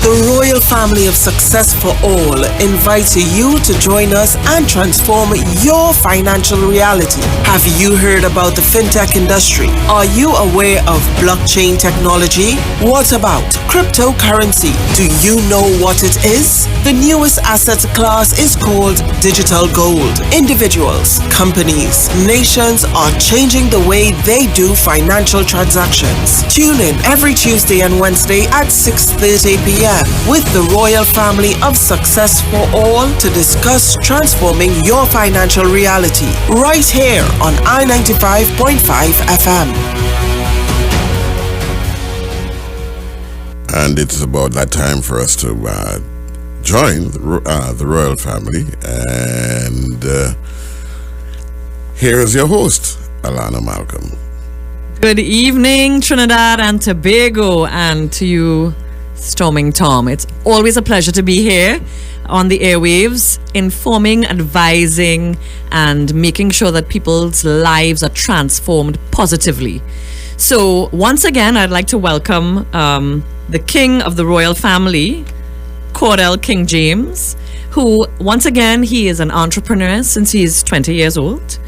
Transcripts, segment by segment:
The royal family of Success for All invites you to join us and transform your financial reality. Have you heard about the fintech industry? Are you aware of blockchain technology? What about cryptocurrency? Do you know what it is? The newest asset class is called digital gold. Individuals, companies, nations are changing the way they do financial transactions. Tune in every Tuesday and Wednesday at 6:30 p.m. with the royal family of Success for All to discuss transforming your financial reality right here on I-95.5 FM. And it's about that time for us to join the royal family. And here is your host, Alana Malcolm. Good evening, Trinidad and Tobago, and to you, Storming Tom. It's always a pleasure to be here on the airwaves, informing, advising, and making sure that people's lives are transformed positively. So once again, I'd like to welcome the king of the royal family, Cordel King James, who, once again, he is an entrepreneur since he's 20 years old.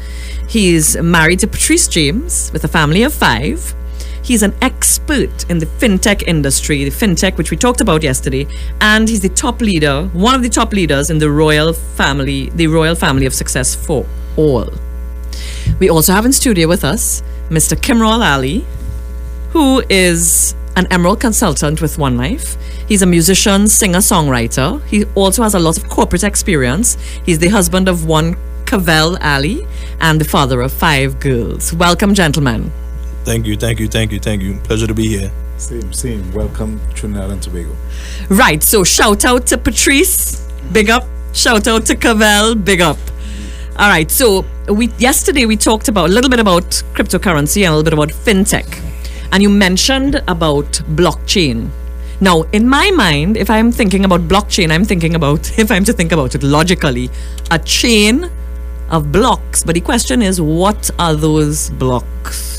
He's married to Patrice James with a family of 5. He's an expert in the fintech industry, the fintech which we talked about yesterday, and he's the top leader, one of the top leaders in the royal family of Success for All. We also have in studio with us Mr. Kimral Ali, who is an emerald consultant with One Life. He's a musician, singer, songwriter. He also has a lot of corporate experience. He's the husband of one Cordel Ali and the father of 5 girls. Welcome, gentlemen. Thank you. Pleasure to be here. Same. Welcome, Trinidad and Tobago. Right, so shout out to Patrice, big up. Shout out to Cordel, big up. All right, so yesterday we talked about a little bit about cryptocurrency and a little bit about fintech. And you mentioned about blockchain. Now, in my mind, if I'm thinking about blockchain, I'm thinking about, if I'm to think about it logically, a chain of blocks. But the question is, what are those blocks?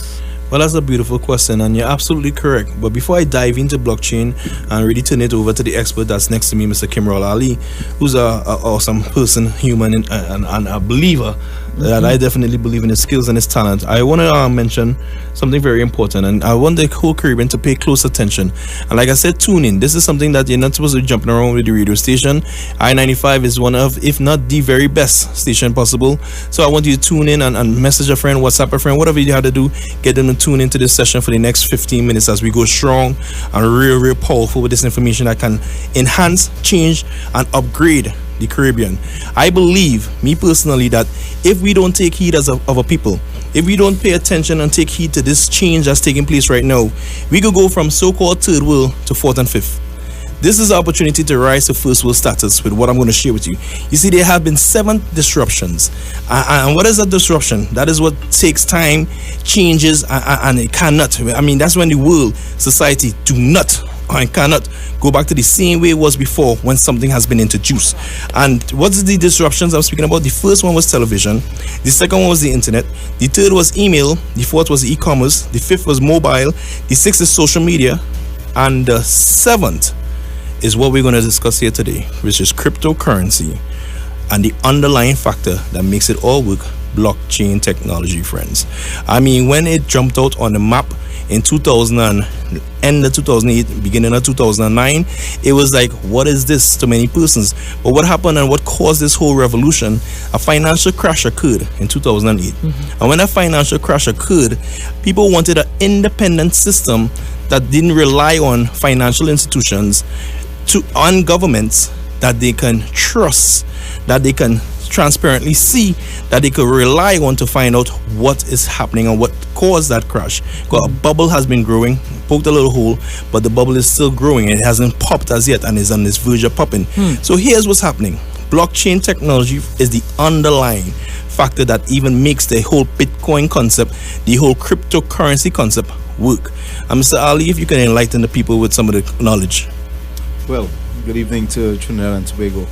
Well, that's a beautiful question, and you're absolutely correct. But before I dive into blockchain and really turn it over to the expert that's next to me, Mr. Kimral Ali, who's an awesome person, human, and a believer, that I definitely believe in his skills and his talent, I want to mention something very important, and I want the whole Caribbean to pay close attention. And like I said, tune in. This is something that you're not supposed to be jumping around with the radio station. I-95 is one of, if not the very best station possible. So I want you to tune in and message a friend, WhatsApp a friend, whatever you have to do, get them to tune into this session for the next 15 minutes as we go strong and real powerful with this information that can enhance, change, and upgrade the Caribbean. I believe, me personally, that if we don't take heed of a people, if we don't pay attention and take heed to this change that's taking place right now, we could go from so-called third world to fourth and fifth. This is the opportunity to rise to first world status with what I'm going to share with you. You see, there have been 7 disruptions. And what is a disruption? That is what takes time, changes, and it cannot. I mean, that's when the world, society, do not and cannot go back to the same way it was before when something has been introduced. And what is the disruptions I'm speaking about? The first one was television. The second one was the internet. The third was email. The fourth was e-commerce. The fifth was mobile. The sixth is social media. And the 7th is what we're going to discuss here today, which is cryptocurrency and the underlying factor that makes it all work, blockchain technology, friends. I mean, when it jumped out on the map in 2000 and end of 2008, beginning of 2009, it was like, what is this to many persons? But what happened and what caused this whole revolution? A financial crash occurred in 2008. And when that financial crash occurred, people wanted an independent system that didn't rely on financial institutions, on governments that they can trust, that they can transparently see, that they could rely on to find out what is happening and what caused that crash. Because a bubble has been growing, poked a little hole, but the bubble is still growing. It hasn't popped as yet and is on this verge of popping. So here's what's happening. Blockchain technology is the underlying factor that even makes the whole Bitcoin concept, the whole cryptocurrency concept work. And Mr. Ali, if you can enlighten the people with some of the knowledge. Well, good evening to Trinidad and Tobago.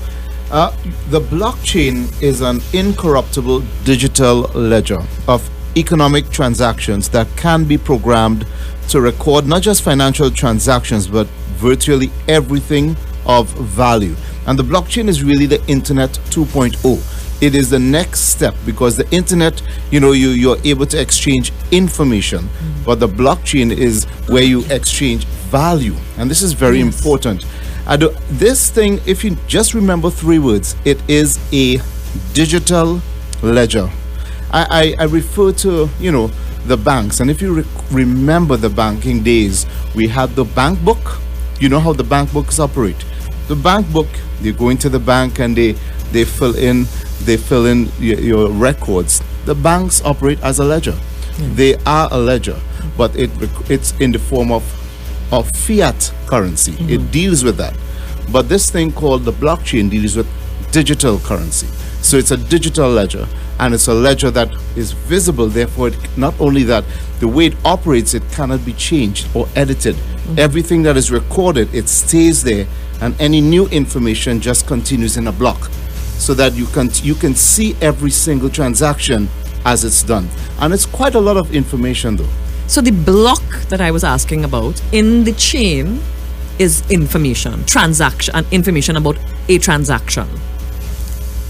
The blockchain is an incorruptible digital ledger of economic transactions that can be programmed to record not just financial transactions but virtually everything of value. And the blockchain is really the Internet 2.0. It is the next step, because the internet, you're able to exchange information, but the blockchain is where you exchange value. And this is very important. This thing, if you just remember 3 words, it is a digital ledger. I refer to, the banks. And if you remember the banking days, we had the bank book. You know how the bank books operate. The bank book, they go into the bank and they fill in your records. The banks operate as a ledger. They are a ledger, but it's in the form of fiat currency. It deals with that. But this thing called the blockchain deals with digital currency. So it's a digital ledger, and it's a ledger that is visible. Therefore, not only that, the way it operates, it cannot be changed or edited. Everything that is recorded, it stays there, and any new information just continues in a block, so that you can see every single transaction as it's done. And it's quite a lot of information, though. So the block that I was asking about in the chain is information about a transaction.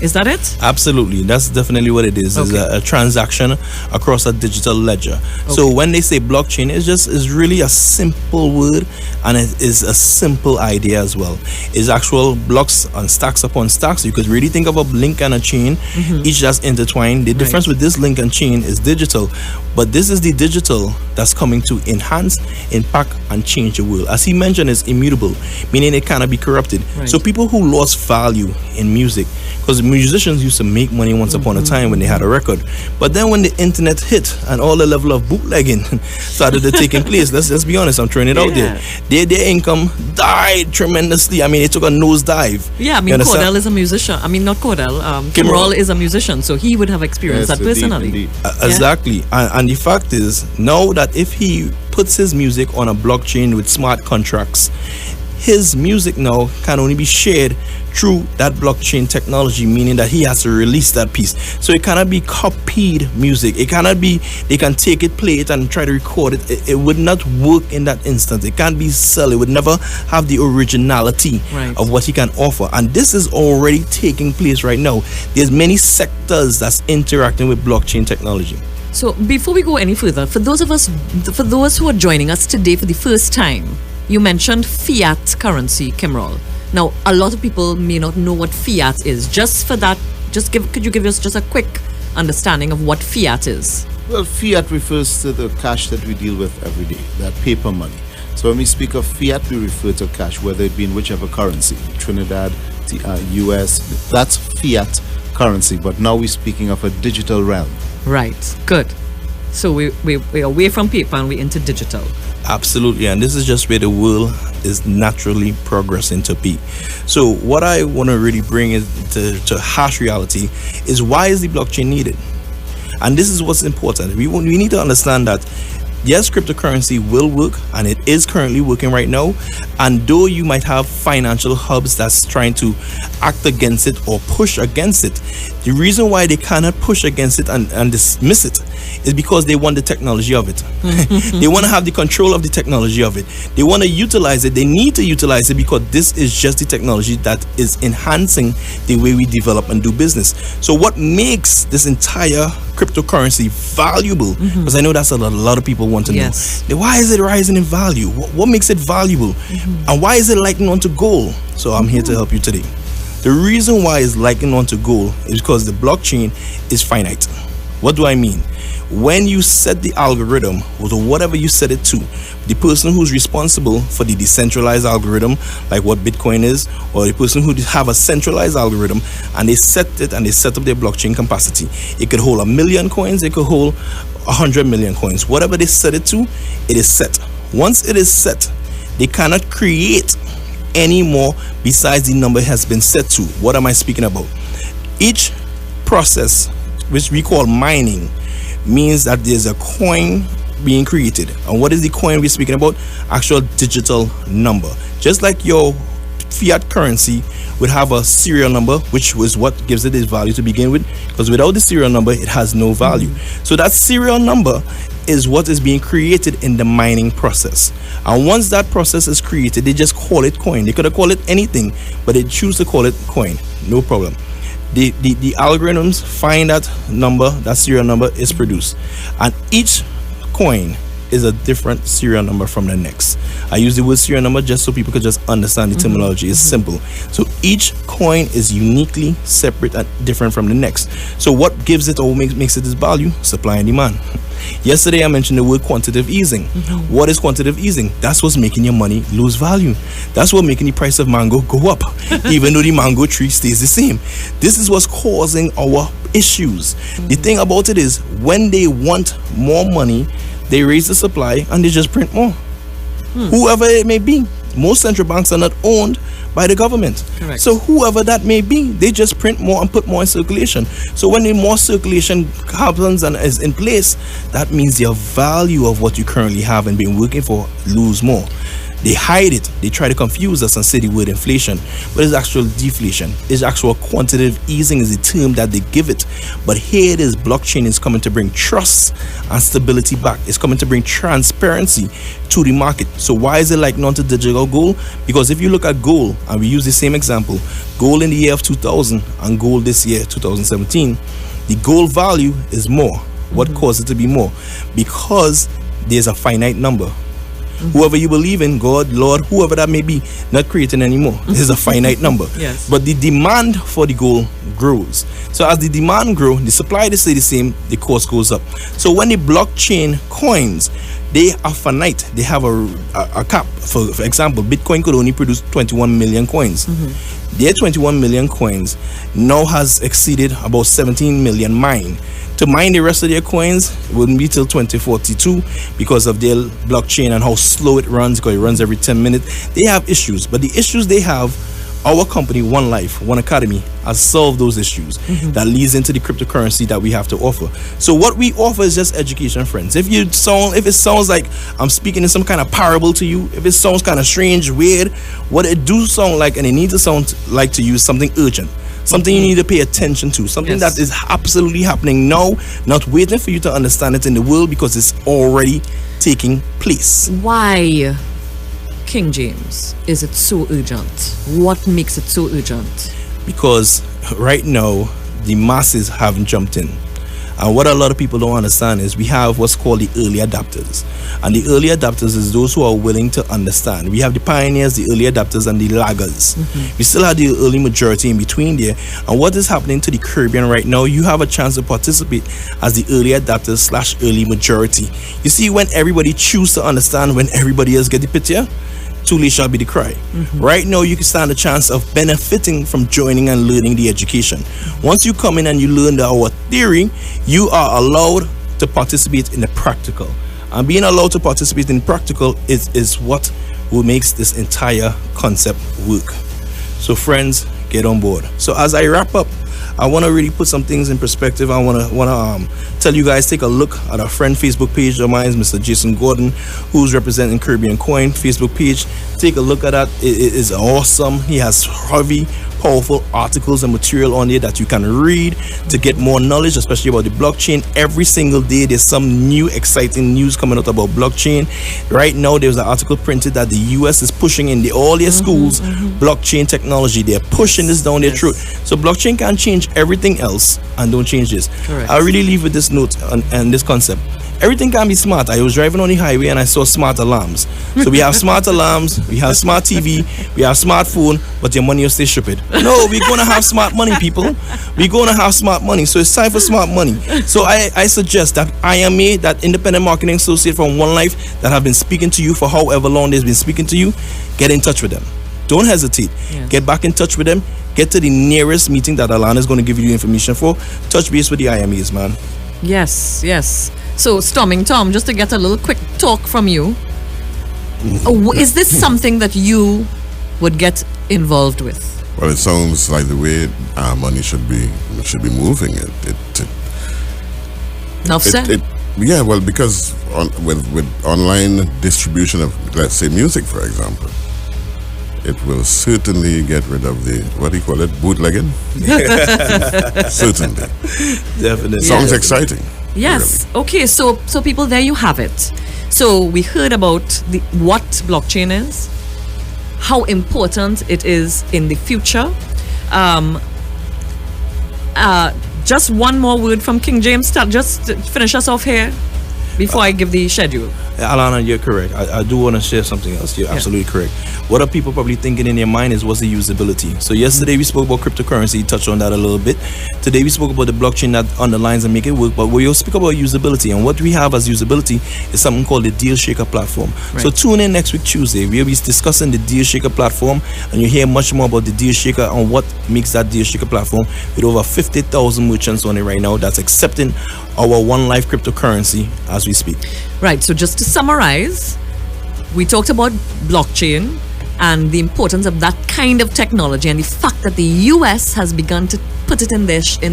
Is that it? Absolutely. That's definitely what it is. Okay. It's a transaction across a digital ledger. So when they say blockchain, it's really a simple word, and it is a simple idea as well. It's actual blocks and stacks upon stacks. You could really think of a link and a chain, each that's intertwined. The difference with this link and chain is digital, but this is the digital that's coming to enhance, impact, and change the world. As he mentioned, it's immutable, meaning it cannot be corrupted. So people who lost value in music, because musicians used to make money once upon a time when they had a record, but then when the internet hit and all the level of bootlegging started to taking place, let's be honest, I'm throwing it out there, their income died tremendously. I mean, it took a nosedive. Yeah, I mean, Cordel is a musician. I mean, not Cordel. Kimrol is a musician, so he would have experienced that personally. Indeed. Exactly. And the fact is, now that if he puts his music on a blockchain with smart contracts, his music now can only be shared through that blockchain technology, meaning that he has to release that piece. So it cannot be copied music. It cannot be, they can take it, play it, and try to record it. It would not work in that instance. It can't be sell. It would never have the originality of what he can offer. And this is already taking place right now. There's many sectors that's interacting with blockchain technology. So before we go any further, for those who are joining us today for the first time, you mentioned fiat currency, Kimrol. Now, a lot of people may not know what fiat is. Just for that, could you give us just a quick understanding of what fiat is? Well, fiat refers to the cash that we deal with every day, that paper money. So when we speak of fiat, we refer to cash, whether it be in whichever currency, Trinidad, US, that's fiat currency. But now we're speaking of a digital realm. Right, good. So we're away from paper and we're into digital. Absolutely, and this is just where the world is naturally progressing to be. So what I want to really bring is to harsh reality is, why is the blockchain needed? And this is what's important. We need to understand that yes, cryptocurrency will work, and it is currently working right now. And though you might have financial hubs that's trying to act against it or push against it, the reason why they cannot push against it and dismiss it is because they want the technology of it. They want to have the control of the technology of it. They want to utilize it. They need to utilize it because this is just the technology that is enhancing the way we develop and do business. So what makes this entire cryptocurrency valuable? Because I know that's a lot of people want to know. Why is it rising in value? What makes it valuable? And why is it likening onto gold? So I'm here to help you today. The reason why it's likening onto gold is because the blockchain is finite. What do I mean? When you set the algorithm, or whatever you set it to, the person who's responsible for the decentralized algorithm, like what Bitcoin is, or the person who have a centralized algorithm, and they set it and they set up their blockchain capacity. It could hold 1 million coins, it could hold 100 million coins. Whatever they set it to, it is set. Once it is set, they cannot create any more besides the number has been set to. What am I speaking about? Each process, which we call mining, means that there's a coin being created. And what is the coin we're speaking about? Actual digital number. Just like your fiat currency would have a serial number, which was what gives it its value to begin with, because without the serial number, it has no value. So that serial number is what is being created in the mining process. And once that process is created, they just call it coin. They could have called it anything, but they choose to call it coin. No problem. The algorithms find that number, that serial number is produced. And each coin is a different serial number from the next. I use the word serial number just so people could just understand the terminology. It's simple. So each coin is uniquely separate and different from the next. So what gives it or makes it its value? Supply and demand. Yesterday I mentioned the word quantitative easing. What is quantitative easing? That's what's making your money lose value. That's what making the price of mango go up, even though the mango tree stays the same. This is what's causing our issues. The thing about it is, when they want more money, they raise the supply and they just print more. Whoever it may be. Most central banks are not owned by the government. Correct. So whoever that may be, they just print more and put more in circulation. So when the more circulation happens and is in place, that means your value of what you currently have and been working for lose more. They hide it. They try to confuse us and say the word inflation, but it's actual deflation. It's actual quantitative easing is the term that they give it. But here it is, blockchain is coming to bring trust and stability back. It's coming to bring transparency to the market. So why is it like non-digital gold? Because if you look at gold, and we use the same example, gold in the year of 2000 and gold this year, 2017, the gold value is more. What caused it to be more? Because there's a finite number. Whoever you believe in, God, Lord, whoever that may be, not creating anymore. There's a finite number. Yes. But the demand for the gold grows. So as the demand grows, the supply they stay the same, the cost goes up. So when the blockchain coins, they are finite. They have a cap. For example, Bitcoin could only produce 21 million coins. Their 21 million coins now has exceeded about 17 million mined. To mine the rest of their coins, it wouldn't be till 2042 because of their blockchain and how slow it runs, because it runs every 10 minutes. They have issues, but the issues they have, our company, One Life, One Academy, has solved those issues. That leads into the cryptocurrency that we have to offer. So what we offer is just education, friends. If it sounds like I'm speaking in some kind of parable to you, if it sounds kind of strange, weird, what it do sound like, and it needs to sound like to you, is something urgent. Something you need to pay attention to. Something that is absolutely happening now, not waiting for you to understand it in the world, because it's already taking place. Why, King James, is it so urgent? What makes it so urgent? Because right now, the masses haven't jumped in. And what a lot of people don't understand is we have what's called the early adapters. And the early adapters is those who are willing to understand. We have the pioneers, the early adapters, and the laggers. We still have the early majority in between there. And what is happening to the Caribbean right now, you have a chance to participate as the early adapters / early majority. You see, when everybody choose to understand, when everybody else get the picture, too late shall be the cry. Right now, you can stand a chance of benefiting from joining and learning the education. Once you come in and you learn our theory, you are allowed to participate in the practical. And being allowed to participate in practical is what will makes this entire concept work. So friends, get on board. So as I wrap up, I want to really put some things in perspective. I want to tell you guys, take a look at our friend Facebook page of mine, Mr. Jason Gordon, who's representing Caribbean Coin Facebook page. Take a look at that. It is awesome. He has heavy, powerful articles and material on there that you can read to get more knowledge, especially about the blockchain. Every single day there's some new exciting news coming out about blockchain. Right now there's an article printed that the US is pushing in all their schools blockchain technology. They're pushing this down their throat. So blockchain can change everything else and don't change this. Correct. I really leave with this note and this concept. Everything can be smart. I was driving on the highway and I saw smart alarms. So we have smart alarms, we have smart TV, we have smartphone, but your money will stay stupid. No, we're going to have smart money, people. We're going to have smart money. So it's time for smart money. So I suggest that IMA, that independent marketing associate from One Life that have been speaking to you for however long they've been speaking to you, get in touch with them. Don't hesitate. Yes. Get back in touch with them. Get to the nearest meeting that Alana is going to give you the information for. Touch base with the IMAs, man. Yes, yes. So, Storming Tom, just to get a little quick talk from you, is this something that you would get involved with? Well, it sounds like the way our money should be moving. Enough said. Yeah, well, because with online distribution of, let's say, music, for example, it will certainly get rid of the, what do you call it, bootlegging? Certainly. Definitely. Sounds exciting. Yes. Okay. So people, there you have it. So we heard about what blockchain is, how important it is in the future. Just one more word from King James. Just to finish us off here before I give the schedule. Alana, you're correct. I do want to share something else. You're absolutely correct. What are people probably thinking in their mind is what's the usability? So yesterday we spoke about cryptocurrency, touched on that a little bit. Today we spoke about the blockchain that underlines and make it work, but we'll speak about usability. And what we have as usability is something called the Deal Shaker platform. Right. So tune in next week Tuesday. We'll be discussing the Deal Shaker platform, and you'll hear much more about the Deal Shaker and what makes that Deal Shaker platform with over 50,000 merchants on it right now that's accepting our One Life cryptocurrency as we speak. Right, so just to summarize, we talked about blockchain and the importance of that kind of technology and the fact that the US has begun to put it in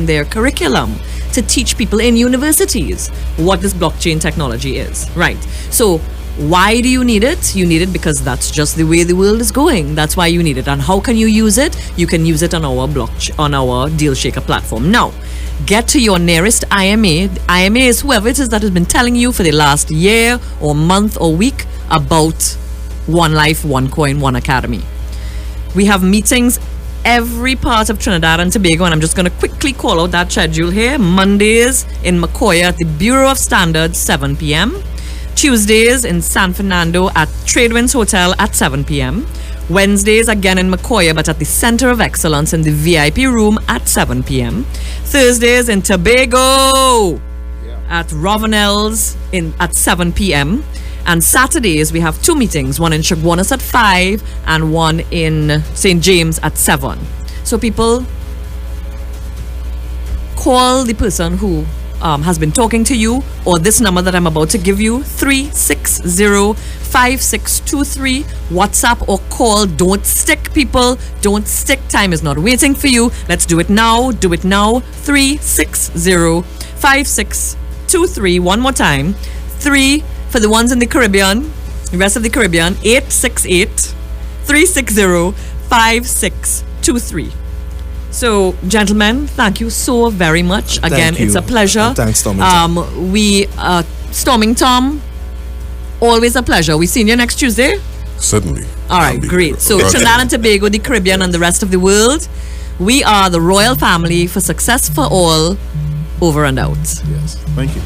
their curriculum to teach people in universities what this blockchain technology is. Right, so why do you need it? You need it because that's just the way the world is going. That's why you need it. And how can you use it? You can use it on our Deal Shaker platform. Now, get to your nearest IMA. IMA is whoever it is that has been telling you for the last year or month or week about One Life, One Coin, One Academy. We have meetings every part of Trinidad and Tobago, and I'm just going to quickly call out that schedule here. Mondays in Macoya at the Bureau of Standards, 7 p.m. Tuesdays in San Fernando at Tradewinds Hotel at 7 p.m. Wednesdays again in Macoya, but at the Center of Excellence in the VIP room at 7 p.m. Thursdays in Tobago at Rovinell's at 7 p.m. And Saturdays we have two meetings, one in Chaguanas at 5 and one in St. James at 7. So people, call the person who has been talking to you, or this number that I'm about to give you, 360-5623. WhatsApp or call. Don't stick, people. Don't stick. Time is not waiting for you. Let's do it now. Do it now. 360-5623. One more time. 3 for the ones in the Caribbean. The rest of the Caribbean. 868-360-5623. So, gentlemen, thank you so very much. Again, it's a pleasure. And thanks, Storming Tom. Storming Tom, always a pleasure. We see you next Tuesday? Certainly. All right, great. So, Trinidad and Tobago, the Caribbean, and the rest of the world, we are the royal family for success for all. Over and out. Yes. Thank you.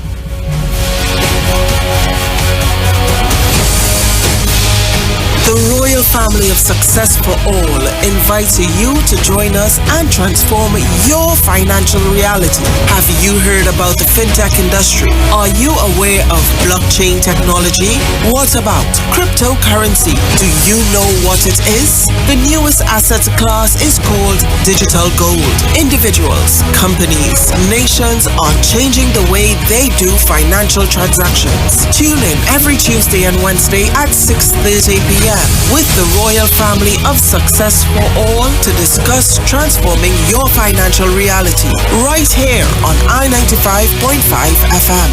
The Royal Family of Success for All invites you to join us and transform your financial reality. Have you heard about the fintech industry? Are you aware of blockchain technology? What about cryptocurrency? Do you know what it is? The newest asset class is called digital gold. Individuals, companies, nations are changing the way they do financial transactions. Tune in every Tuesday and Wednesday at 6:30 p.m. with the Royal Family of Success for All to discuss transforming your financial reality right here on I-95.5 FM.